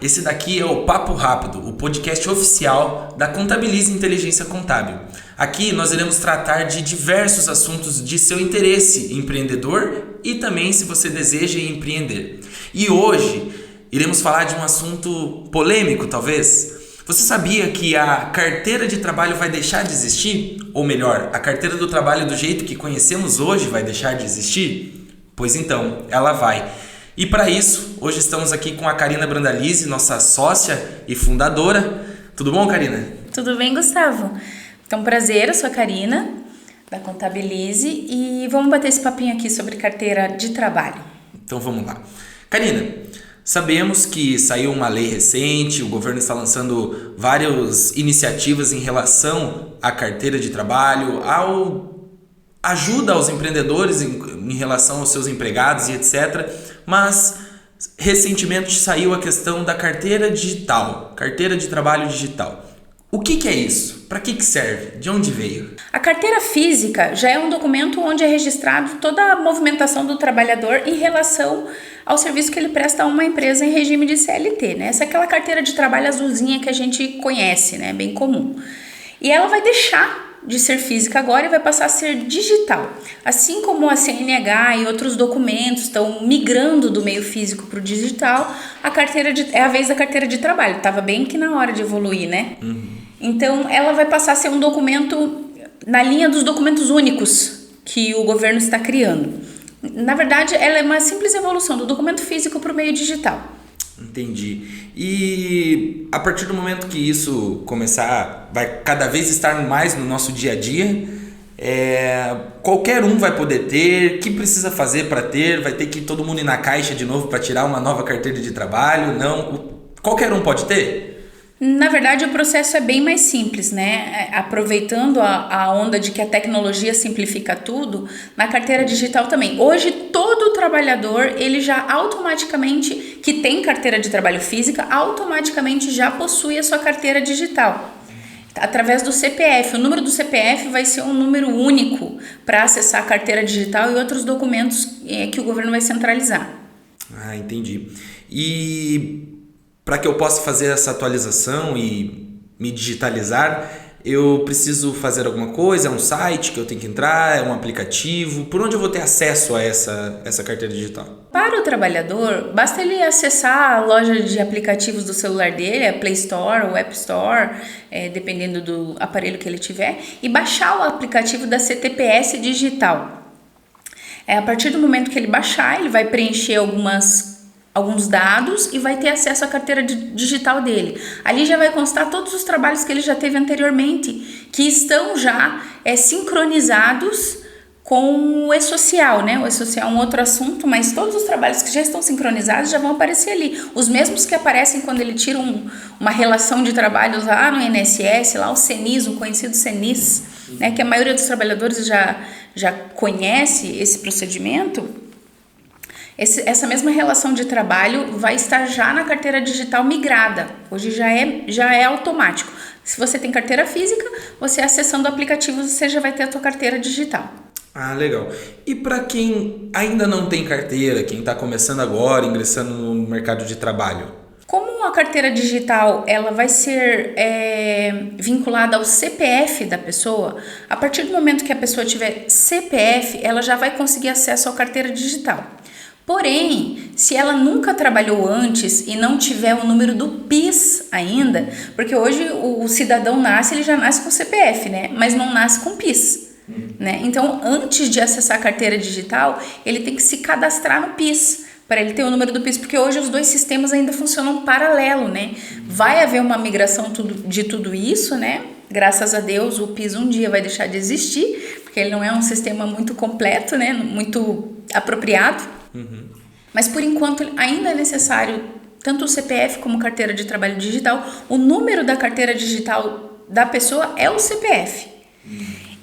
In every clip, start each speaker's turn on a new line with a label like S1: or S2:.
S1: Esse daqui é o Papo Rápido, o podcast oficial da Contabilize Inteligência Contábil. Aqui nós iremos tratar de diversos assuntos de seu interesse empreendedor e também se você deseja empreender. E hoje iremos falar de um assunto polêmico, talvez. Você sabia que a carteira de trabalho vai deixar de existir? Ou melhor, a carteira do trabalho do jeito que conhecemos hoje vai deixar de existir? Pois então, ela vai. E para isso, hoje estamos aqui com a Karina Brandalize, nossa sócia e fundadora. Tudo bom, Karina?
S2: Tudo bem, Gustavo? Então, prazer, eu sou a Karina, da Contabilize, e vamos bater esse papinho aqui sobre carteira de trabalho.
S1: Então vamos lá. Karina, sabemos que saiu uma lei recente, o governo está lançando várias iniciativas em relação à carteira de trabalho, ajuda aos empreendedores em relação aos seus empregados e etc. Mas recentemente saiu a questão da carteira digital, carteira de trabalho digital. O que é isso? Para que serve? De onde veio?
S2: A carteira física já é um documento onde é registrado toda a movimentação do trabalhador em relação ao serviço que ele presta a uma empresa em regime de CLT, né? Essa é aquela carteira de trabalho azulzinha que a gente conhece, né? Bem comum. E ela vai deixar de ser física agora e vai passar a ser digital. Assim como a CNH e outros documentos estão migrando do meio físico para o digital, é a vez da carteira de trabalho. Estava bem que na hora de evoluir, né? Então, ela vai passar a ser um documento na linha dos documentos únicos que o governo está criando. Na verdade, ela é uma simples evolução do documento físico para o meio digital.
S1: Entendi. E a partir do momento que isso começar, vai cada vez estar mais no nosso dia a dia, qualquer um vai poder ter. O que precisa fazer para ter? Vai ter que todo mundo ir na caixa de novo para tirar uma nova carteira de trabalho? Não, qualquer um pode ter?
S2: Na verdade, o processo é bem mais simples, né? Aproveitando a onda de que a tecnologia simplifica tudo, na carteira digital também. Hoje, todo trabalhador, ele já automaticamente, que tem carteira de trabalho física, automaticamente já possui a sua carteira digital. Através do CPF. O número do CPF vai ser um número único para acessar a carteira digital e outros documentos que o governo vai centralizar.
S1: Ah, entendi. E para que eu possa fazer essa atualização e me digitalizar, eu preciso fazer alguma coisa? É um site que eu tenho que entrar? É um aplicativo? Por onde eu vou ter acesso a essa carteira digital?
S2: Para o trabalhador, basta ele acessar a loja de aplicativos do celular dele, a Play Store ou App Store, dependendo do aparelho que ele tiver, e baixar o aplicativo da CTPS Digital. A partir do momento que ele baixar, ele vai preencher alguns dados e vai ter acesso à carteira digital dele. Ali já vai constar todos os trabalhos que ele já teve anteriormente, que estão já sincronizados com o e-social, né? O e-social é um outro assunto, mas todos os trabalhos que já estão sincronizados já vão aparecer ali. Os mesmos que aparecem quando ele tira uma relação de trabalhos lá no INSS, lá o CENIS, o conhecido CENIS, né? Que a maioria dos trabalhadores já conhece esse procedimento. Essa mesma relação de trabalho vai estar já na carteira digital migrada. Hoje já é automático. Se você tem carteira física, você acessando o aplicativo, você já vai ter a sua carteira digital.
S1: Ah, legal. E para quem ainda não tem carteira, quem está começando agora, ingressando no mercado de trabalho?
S2: Como a carteira digital ela vai ser vinculada ao CPF da pessoa, a partir do momento que a pessoa tiver CPF, ela já vai conseguir acesso à carteira digital. Porém, se ela nunca trabalhou antes e não tiver o número do PIS ainda, porque hoje o cidadão ele já nasce com CPF, né? Mas não nasce com PIS, né? Então, antes de acessar a carteira digital, ele tem que se cadastrar no PIS, para ele ter o número do PIS, porque hoje os dois sistemas ainda funcionam paralelo, né? Vai haver uma migração de tudo isso, né? Graças a Deus, o PIS um dia vai deixar de existir, porque ele não é um sistema muito completo, né? Muito apropriado. Mas por enquanto ainda é necessário tanto o CPF como carteira de trabalho digital. O número da carteira digital da pessoa é o CPF.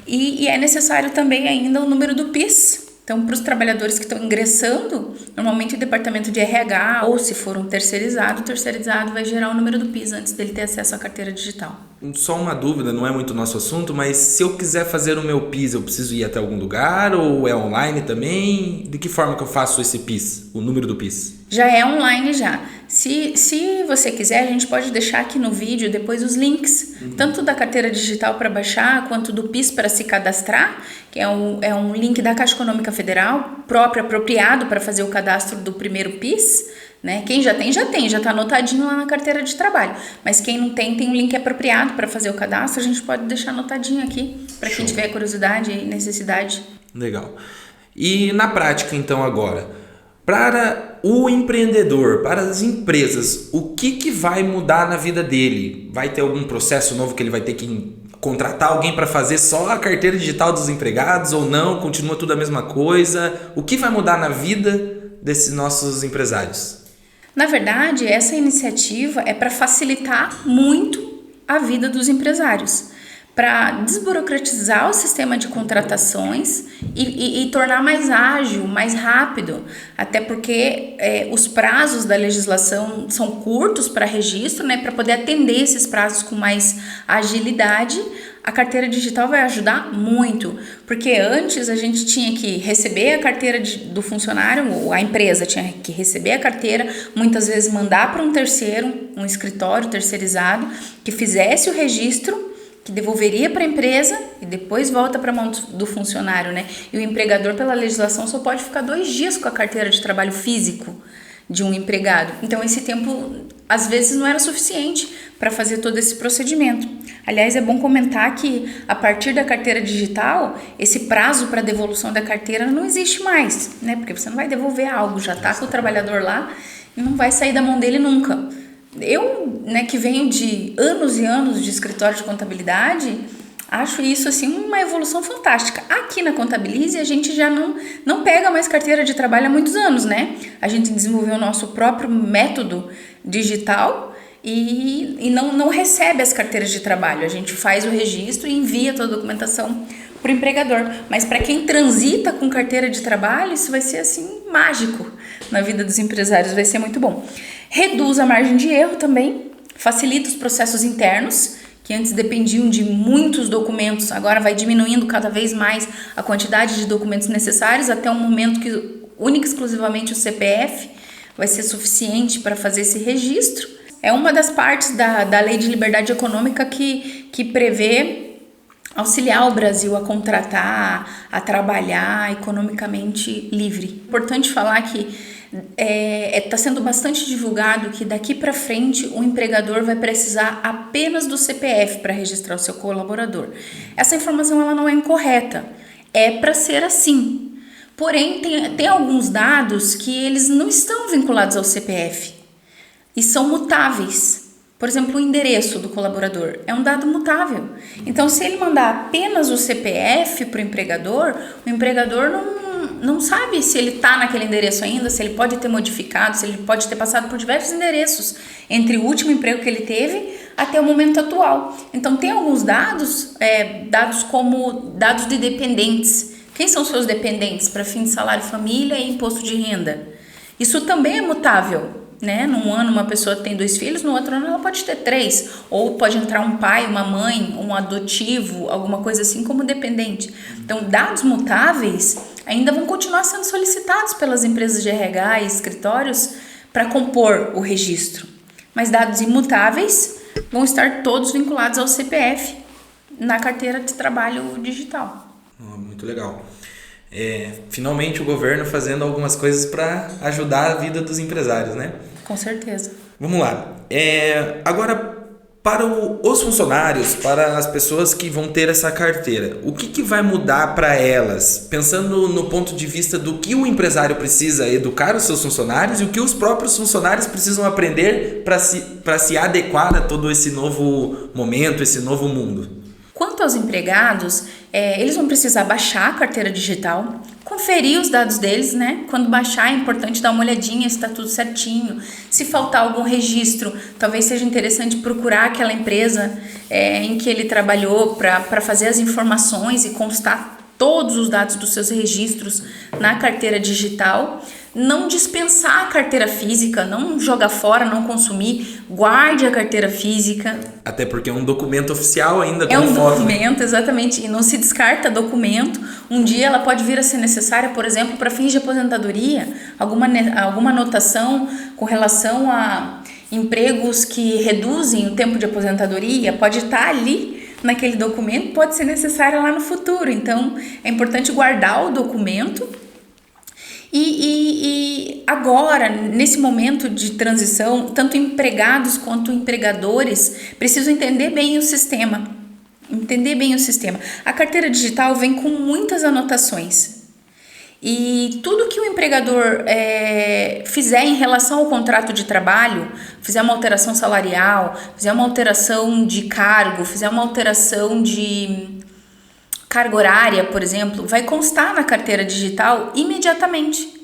S2: E é necessário também ainda o número do PIS. Então, para os trabalhadores que estão ingressando, normalmente o departamento de RH, ou se for um terceirizado, o terceirizado vai gerar o número do PIS antes dele ter acesso à carteira digital.
S1: Só uma dúvida, não é muito nosso assunto, mas se eu quiser fazer o meu PIS, eu preciso ir até algum lugar ou é online também? De que forma que eu faço esse PIS, o número do PIS?
S2: Já é online já. Se você quiser, a gente pode deixar aqui no vídeo depois os links, tanto da carteira digital para baixar, quanto do PIS para se cadastrar, que é um link da Caixa Econômica Federal, próprio, apropriado para fazer o cadastro do primeiro PIS, né? Quem já tem, já está anotadinho lá na carteira de trabalho. Mas quem não tem, tem um link apropriado para fazer o cadastro, a gente pode deixar anotadinho aqui, para quem tiver curiosidade e necessidade.
S1: Legal. E na prática, então, agora, para o empreendedor, para as empresas, o que vai mudar na vida dele? Vai ter algum processo novo que ele vai ter que contratar alguém para fazer só a carteira digital dos empregados ou não? Continua tudo a mesma coisa? O que vai mudar na vida desses nossos empresários?
S2: Na verdade, essa iniciativa é para facilitar muito a vida dos empresários, para desburocratizar o sistema de contratações e tornar mais ágil, mais rápido, até porque os prazos da legislação são curtos para registro, né, para poder atender esses prazos com mais agilidade. A carteira digital vai ajudar muito, porque antes a gente tinha que receber a carteira do funcionário, a empresa tinha que receber a carteira, muitas vezes mandar para um terceiro, um escritório terceirizado, que fizesse o registro, que devolveria para a empresa e depois volta para a mão do funcionário, né? E o empregador, pela legislação, só pode ficar 2 dias com a carteira de trabalho físico de um empregado. Então, esse tempo, às vezes, não era suficiente para fazer todo esse procedimento. Aliás, é bom comentar que, a partir da carteira digital, esse prazo para devolução da carteira não existe mais, né? Porque você não vai devolver algo, já está com o trabalhador lá e não vai sair da mão dele nunca. Eu, né, que venho de anos e anos de escritório de contabilidade, acho isso assim uma evolução fantástica. Aqui na Contabilize a gente já não pega mais carteira de trabalho há muitos anos, né? A gente desenvolveu o nosso próprio método digital e não recebe as carteiras de trabalho. A gente faz o registro e envia toda a documentação para o empregador. Mas para quem transita com carteira de trabalho, isso vai ser assim mágico na vida dos empresários, vai ser muito bom. Reduz a margem de erro também, facilita os processos internos, que antes dependiam de muitos documentos, agora vai diminuindo cada vez mais a quantidade de documentos necessários, até um momento que única e exclusivamente o CPF vai ser suficiente para fazer esse registro. É uma das partes da Lei de Liberdade Econômica que prevê auxiliar o Brasil a contratar, a trabalhar economicamente livre. Importante falar que está sendo bastante divulgado que daqui para frente o empregador vai precisar apenas do CPF para registrar o seu colaborador. Essa informação ela não é incorreta, é para ser assim. Porém, tem alguns dados que eles não estão vinculados ao CPF e são mutáveis. Por exemplo, o endereço do colaborador é um dado mutável. Então, se ele mandar apenas o CPF para o empregador não sabe se ele está naquele endereço ainda, se ele pode ter modificado, se ele pode ter passado por diversos endereços entre o último emprego que ele teve até o momento atual. Então, tem alguns dados, dados como dados de dependentes. Quem são seus dependentes para fim de salário família e imposto de renda? Isso também é mutável, né? Num ano uma pessoa tem 2 filhos, no outro ano ela pode ter 3, ou pode entrar um pai, uma mãe, um adotivo, alguma coisa assim como dependente. Então, dados mutáveis ainda vão continuar sendo solicitados pelas empresas de RH e escritórios para compor o registro. Mas dados imutáveis vão estar todos vinculados ao CPF na carteira de trabalho digital.
S1: Muito legal. Finalmente o governo fazendo algumas coisas para ajudar a vida dos empresários, né?
S2: Com certeza.
S1: Vamos lá. Agora, para os funcionários, para as pessoas que vão ter essa carteira, o que vai mudar para elas? Pensando no ponto de vista do que o empresário precisa educar os seus funcionários e o que os próprios funcionários precisam aprender para se adequar a todo esse novo momento, esse novo mundo.
S2: Quanto aos empregados, eles vão precisar baixar a carteira digital, conferir os dados deles, né? Quando baixar é importante dar uma olhadinha se está tudo certinho. Se faltar algum registro, talvez seja interessante procurar aquela empresa em que ele trabalhou para fazer as informações e constar todos os dados dos seus registros na carteira digital. Não dispensar a carteira física, não jogar fora, não consumir, guarde a carteira física.
S1: Até porque é um documento oficial ainda.
S2: É um documento, exatamente, e não se descarta documento. Um dia ela pode vir a ser necessária, por exemplo, para fins de aposentadoria, alguma anotação com relação a empregos que reduzem o tempo de aposentadoria, pode estar ali naquele documento, pode ser necessário lá no futuro. Então, é importante guardar o documento. E agora, nesse momento de transição, tanto empregados quanto empregadores precisam entender bem o sistema. A carteira digital vem com muitas anotações. E tudo que o empregador fizer em relação ao contrato de trabalho, fizer uma alteração salarial, fizer uma alteração de cargo, fizer uma alteração de carga horária, por exemplo, vai constar na carteira digital imediatamente.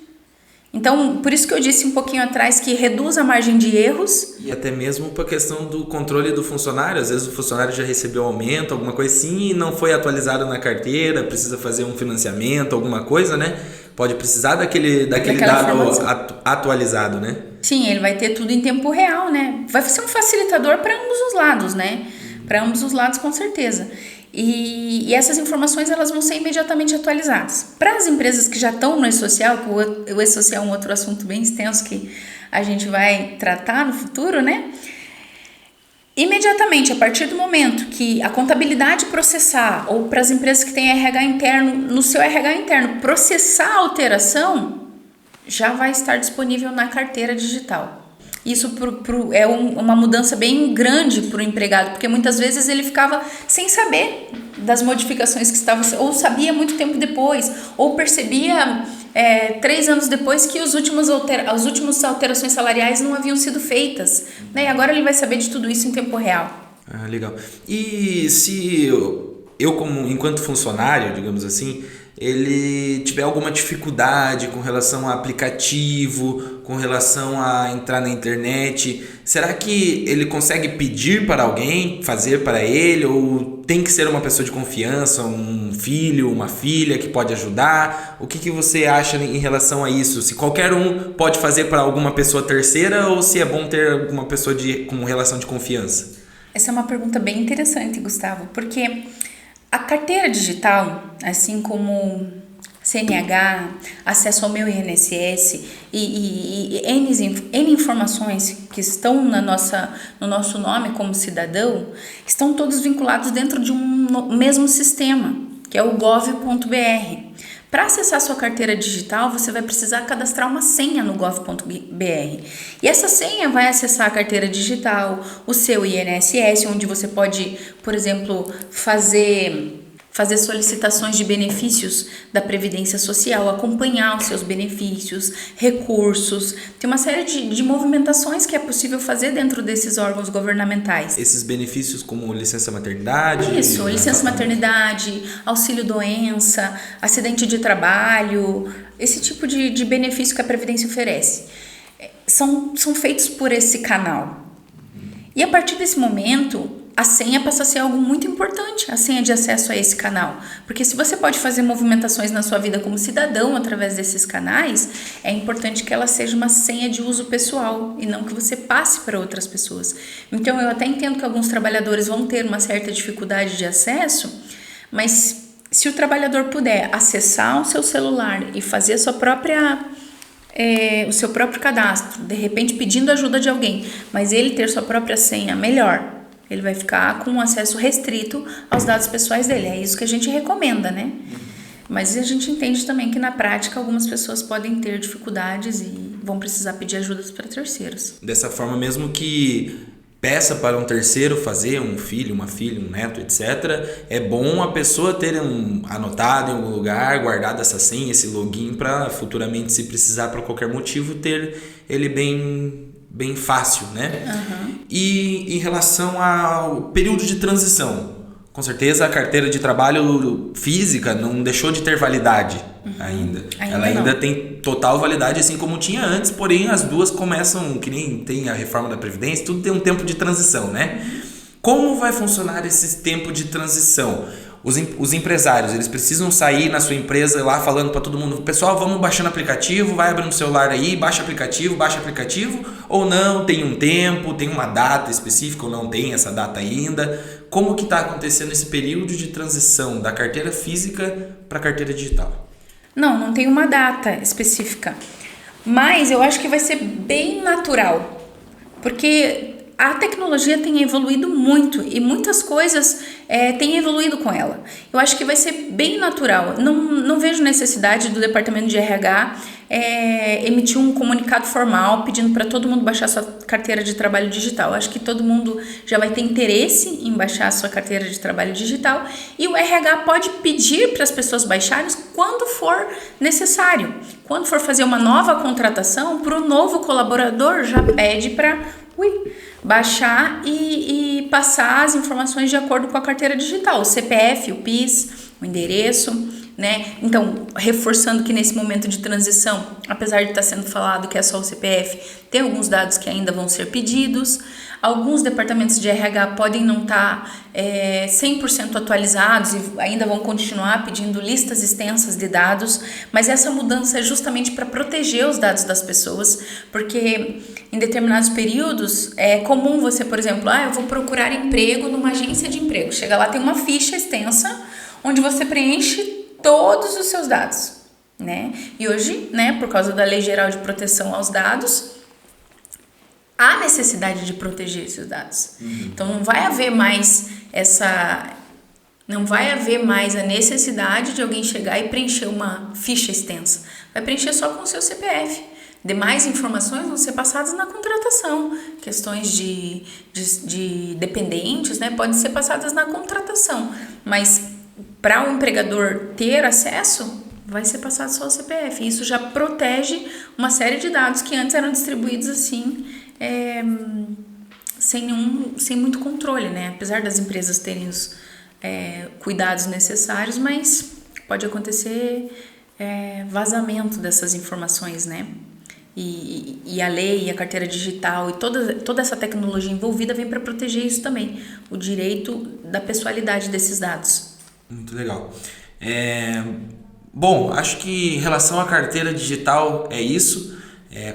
S2: Então, por isso que eu disse um pouquinho atrás que reduz a margem de erros.
S1: E até mesmo para a questão do controle do funcionário. Às vezes o funcionário já recebeu aumento, alguma coisa assim, e não foi atualizado na carteira, precisa fazer um financiamento, alguma coisa, né? Pode precisar daquele dado atualizado, né?
S2: Sim, ele vai ter tudo em tempo real, né? Vai ser um facilitador para ambos os lados, né? Para ambos os lados, com certeza. E essas informações elas vão ser imediatamente atualizadas. Para as empresas que já estão no e-social, que o e-social é um outro assunto bem extenso que a gente vai tratar no futuro, né? Imediatamente, a partir do momento que a contabilidade processar, ou para as empresas que têm RH interno, no seu RH interno, processar a alteração, já vai estar disponível na carteira digital. Isso é uma mudança bem grande para o empregado, porque muitas vezes ele ficava sem saber das modificações que estavam, ou sabia muito tempo depois, ou percebia 3 anos depois que as últimas alterações salariais não haviam sido feitas, né? E agora ele vai saber de tudo isso em tempo real.
S1: Ah, legal. E se eu como enquanto funcionário, digamos assim, ele tiver alguma dificuldade com relação a aplicativo, com relação a entrar na internet, será que ele consegue pedir para alguém fazer para ele, ou tem que ser uma pessoa de confiança, um filho, uma filha que pode ajudar? O que você acha em relação a isso? Se qualquer um pode fazer para alguma pessoa terceira, ou se é bom ter alguma pessoa com relação de confiança?
S2: Essa é uma pergunta bem interessante, Gustavo, porque a carteira digital, assim como CNH, acesso ao meu INSS e N informações que estão no nosso nome como cidadão, estão todos vinculados dentro de um mesmo sistema, que é o gov.br. Para acessar sua carteira digital, você vai precisar cadastrar uma senha no gov.br. E essa senha vai acessar a carteira digital, o seu INSS, onde você pode, por exemplo, fazer solicitações de benefícios da Previdência Social, acompanhar os seus benefícios, recursos. Tem uma série de movimentações que é possível fazer dentro desses órgãos governamentais.
S1: Esses benefícios como licença maternidade?
S2: Isso, licença maternidade, auxílio-doença, acidente de trabalho, esse tipo de benefício que a Previdência oferece. São feitos por esse canal. E a partir desse momento, a senha passa a ser algo muito importante, a senha de acesso a esse canal. Porque se você pode fazer movimentações na sua vida como cidadão através desses canais, é importante que ela seja uma senha de uso pessoal e não que você passe para outras pessoas. Então, eu até entendo que alguns trabalhadores vão ter uma certa dificuldade de acesso, mas se o trabalhador puder acessar o seu celular e fazer a sua própria... o seu próprio cadastro, de repente pedindo ajuda de alguém, mas ele ter sua própria senha, melhor. Ele vai ficar com um acesso restrito aos dados pessoais dele. É isso que a gente recomenda, né? Mas a gente entende também que na prática algumas pessoas podem ter dificuldades e vão precisar pedir ajuda para terceiros.
S1: Dessa forma, mesmo que peça para um terceiro fazer, um filho, uma filha, um neto, etc., é bom a pessoa ter anotado em algum lugar, guardado essa senha, esse login, para futuramente, se precisar por qualquer motivo, ter ele bem fácil, né?
S2: Uhum.
S1: E em relação ao período de transição, com certeza a carteira de trabalho física não deixou de ter validade ainda. Ela ainda tem total validade, assim como tinha antes, porém as duas começam, que nem tem a reforma da Previdência, tudo tem um tempo de transição, né? Como vai funcionar esse tempo de transição? Os empresários, eles precisam sair na sua empresa lá falando para todo mundo: pessoal, vamos baixando aplicativo, vai abrindo o celular aí, baixa aplicativo, ou não, tem um tempo, tem uma data específica, ou não tem essa data ainda. Como que está acontecendo esse período de transição da carteira física para a carteira digital?
S2: Não tem uma data específica, mas eu acho que vai ser bem natural. Porque a tecnologia tem evoluído muito e muitas coisas têm evoluído com ela. Eu acho que vai ser bem natural. Não vejo necessidade do departamento de RH emitir um comunicado formal pedindo para todo mundo baixar sua carteira de trabalho digital. Eu acho que todo mundo já vai ter interesse em baixar sua carteira de trabalho digital e o RH pode pedir para as pessoas baixarem quando for necessário. Quando for fazer uma nova contratação, para o novo colaborador já pede para baixar e passar as informações de acordo com a carteira digital, o CPF, o PIS, o endereço, né? Então, reforçando que nesse momento de transição, apesar de estar sendo falado que é só o CPF, tem alguns dados que ainda vão ser pedidos. Alguns departamentos de RH podem não estar 100% atualizados e ainda vão continuar pedindo listas extensas de dados, mas essa mudança é justamente para proteger os dados das pessoas, porque em determinados períodos é comum você, por exemplo, eu vou procurar emprego numa agência de emprego. Chega lá, tem uma ficha extensa onde você preenche todos os seus dados, né? E hoje, né, por causa da Lei Geral de Proteção aos Dados, há necessidade de proteger esses dados. Então não vai haver mais a necessidade de alguém chegar e preencher uma ficha extensa. Vai preencher só com o seu CPF. Demais informações vão ser passadas na contratação. Questões de dependentes, né, podem ser passadas na contratação. Mas para o empregador ter acesso, vai ser passado só o CPF. Isso já protege uma série de dados que antes eram distribuídos assim, sem muito controle, né? Apesar das empresas terem os cuidados necessários, mas pode acontecer vazamento dessas informações, né? E a lei, e a carteira digital e toda essa tecnologia envolvida vem para proteger isso também, o direito da pessoalidade desses dados.
S1: Muito legal. Bom, acho que em relação à carteira digital é isso.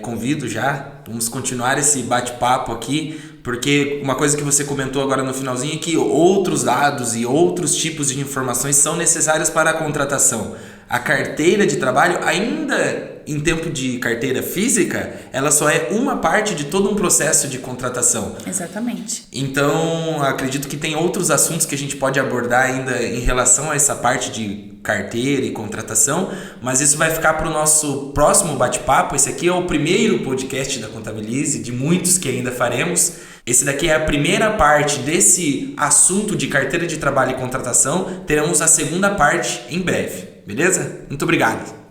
S1: Convido já, vamos continuar esse bate-papo aqui, porque uma coisa que você comentou agora no finalzinho é que outros dados e outros tipos de informações são necessárias para a contratação. A carteira de trabalho, ainda em tempo de carteira física, ela só é uma parte de todo um processo de contratação.
S2: Exatamente.
S1: Então, acredito que tem outros assuntos que a gente pode abordar ainda em relação a essa parte de carteira e contratação, mas isso vai ficar para o nosso próximo bate-papo. Esse aqui é o primeiro podcast da Contabilize, de muitos que ainda faremos. Esse daqui é a primeira parte desse assunto de carteira de trabalho e contratação. Teremos a segunda parte em breve, beleza? Muito obrigado!